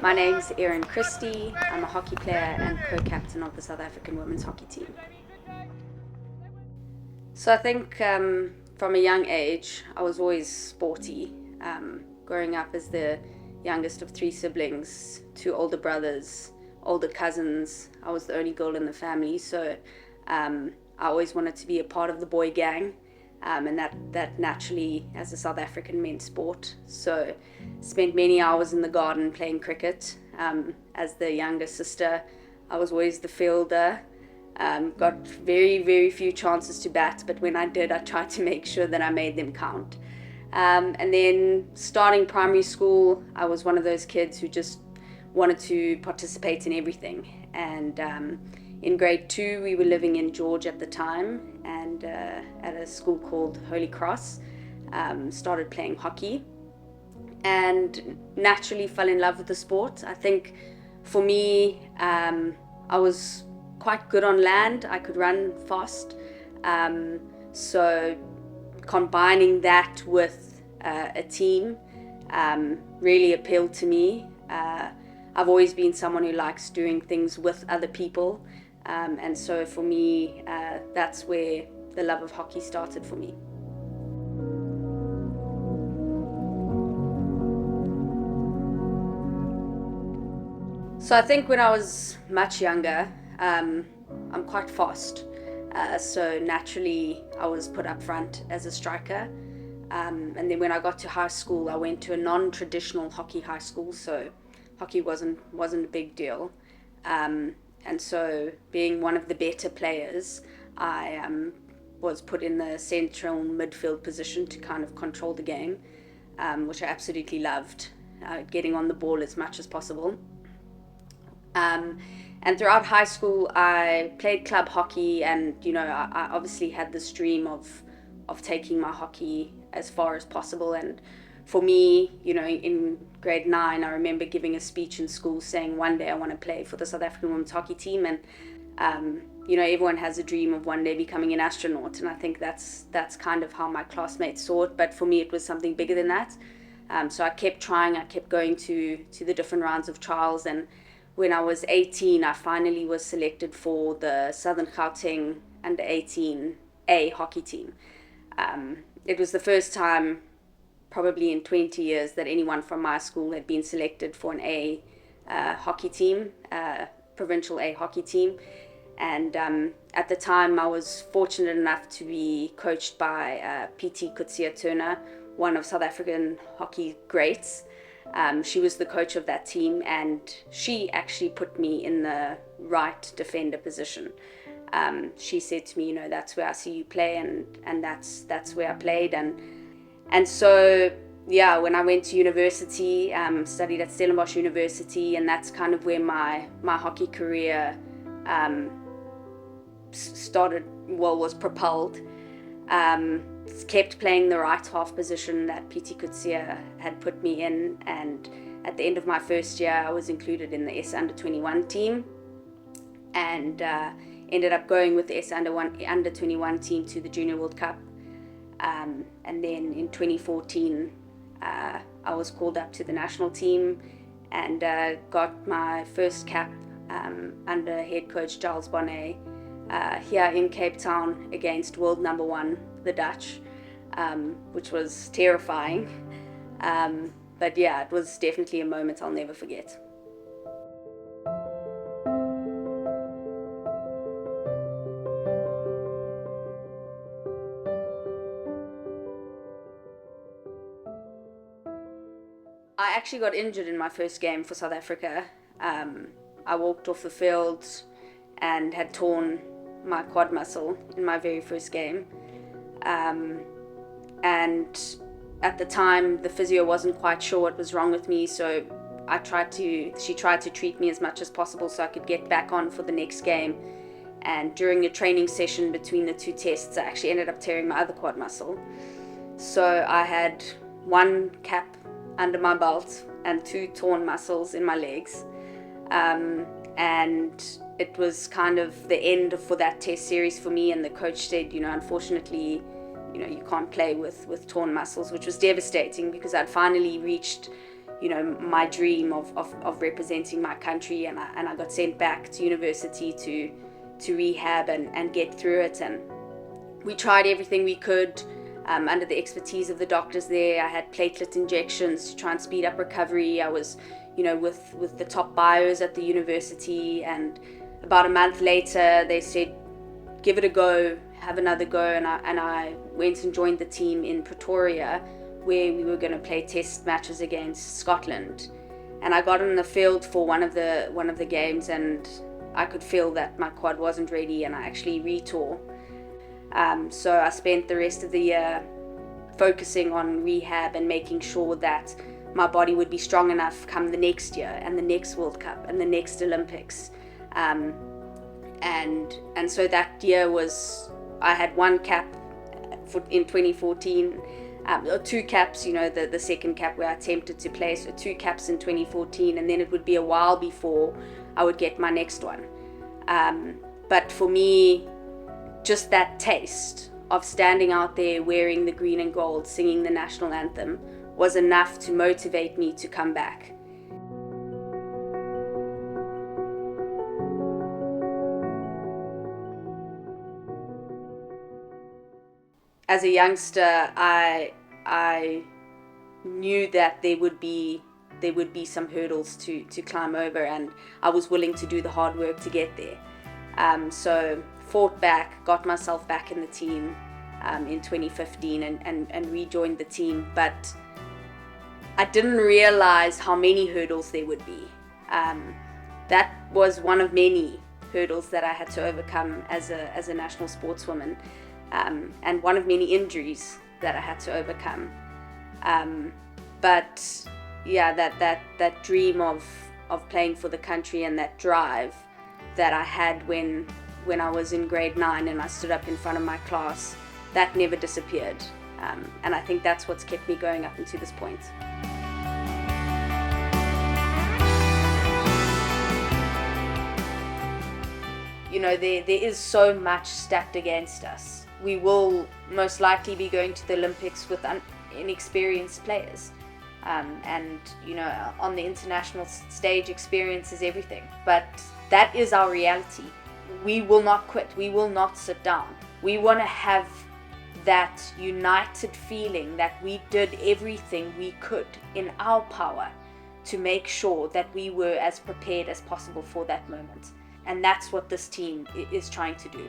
My name's Erin Christie. I'm a hockey player and co-captain of the South African women's hockey team. So I think from a young age, I was always sporty. Growing up as the youngest of three siblings, two older brothers, older cousins, I was the only girl in the family, so I always wanted to be a part of the boy gang. And that naturally, as a South African, meant sport. So spent many hours in the garden playing cricket. As the younger sister, I was always the fielder. Got very, very few chances to bat, but when I did, I tried to make sure that I made them count. And then starting primary school, I was one of those kids who just wanted to participate in everything. And in grade 2, we were living in George at the time, and at a school called Holy Cross, started playing hockey, and naturally fell in love with the sport. I think for me, I was quite good on land. I could run fast, so combining that with a team really appealed to me. I've always been someone who likes doing things with other people, and so for me, that's where the love of hockey started for me. So I think when I was much younger, I'm quite fast. So naturally, I was put up front as a striker. And then when I got to high school, I went to a non-traditional hockey high school, so hockey wasn't a big deal. And so being one of the better players, I was put in the central midfield position to kind of control the game, which I absolutely loved, getting on the ball as much as possible. And throughout high school, I played club hockey, and I obviously had this dream of taking my hockey as far as possible. And for me, in grade 9, I remember giving a speech in school saying one day I want to play for the South African women's hockey team. And everyone has a dream of one day becoming an astronaut, and I think that's kind of how my classmates saw it. But for me, it was something bigger than that. So I kept trying. I kept going to the different rounds of trials, and when I was 18, I finally was selected for the Southern Gauteng under 18 A hockey team. It was the first time, probably in 20 years, that anyone from my school had been selected for an A hockey team, provincial A hockey team. And at the time, I was fortunate enough to be coached by PT Kutsia Turner, one of South African hockey greats. She was the coach of that team, and she actually put me in the right defender position. She said to me, that's where I see you play, and that's where I played. And so, yeah, when I went to university, studied at Stellenbosch University, and that's kind of where my hockey career was propelled. Kept playing the right half position that PT Kutsia had put me in, and at the end of my first year, I was included in the S under 21 team, and ended up going with the S under 21 team to the Junior World Cup. And then in 2014, I was called up to the national team and got my first cap under head coach Giles Bonnet here in Cape Town against world number 1, the Dutch, which was terrifying. But yeah, it was definitely a moment I'll never forget. I actually got injured in my first game for South Africa. I walked off the field and had torn my quad muscle in my very first game. And at the time, the physio wasn't quite sure what was wrong with me, so she tried to treat me as much as possible so I could get back on for the next game. And during a training session between the two tests, I actually ended up tearing my other quad muscle. So I had 1 cap under my belt and 2 torn muscles in my legs. And it was kind of the end for that test series for me, and the coach said, unfortunately, you can't play with torn muscles, which was devastating because I'd finally reached, my dream of representing my country, and I got sent back to university to rehab and get through it. And we tried everything we could under the expertise of the doctors there. I had platelet injections to try and speed up recovery. I was with the top bios at the university, and about a month later they said, give it a go, have another go, and I went and joined the team in Pretoria, where we were going to play test matches against Scotland. And I got in the field for one of the games, and I could feel that my quad wasn't ready, and I actually retore. So I spent the rest of the year focusing on rehab and making sure that my body would be strong enough come the next year and the next World Cup and the next Olympics. And so that year I had one cap in 2014, or two caps, the second cap where I attempted to play, so two caps in 2014, and then it would be a while before I would get my next one. But for me, just that taste of standing out there wearing the green and gold, singing the national anthem, was enough to motivate me to come back. As a youngster, I knew that there would be some hurdles to climb over, and I was willing to do the hard work to get there. So fought back, got myself back in the team in 2015 and rejoined the team. But I didn't realize how many hurdles there would be. That was one of many hurdles that I had to overcome as a national sportswoman, and one of many injuries that I had to overcome. But yeah, that dream of playing for the country and that drive that I had when I was in grade 9 and I stood up in front of my class, that never disappeared. And I think that's what's kept me going up until this point. There is so much stacked against us. We will most likely be going to the Olympics with inexperienced players. And on the international stage, experience is everything. But that is our reality. We will not quit. We will not sit down. We want to have that united feeling that we did everything we could in our power to make sure that we were as prepared as possible for that moment. And that's what this team is trying to do.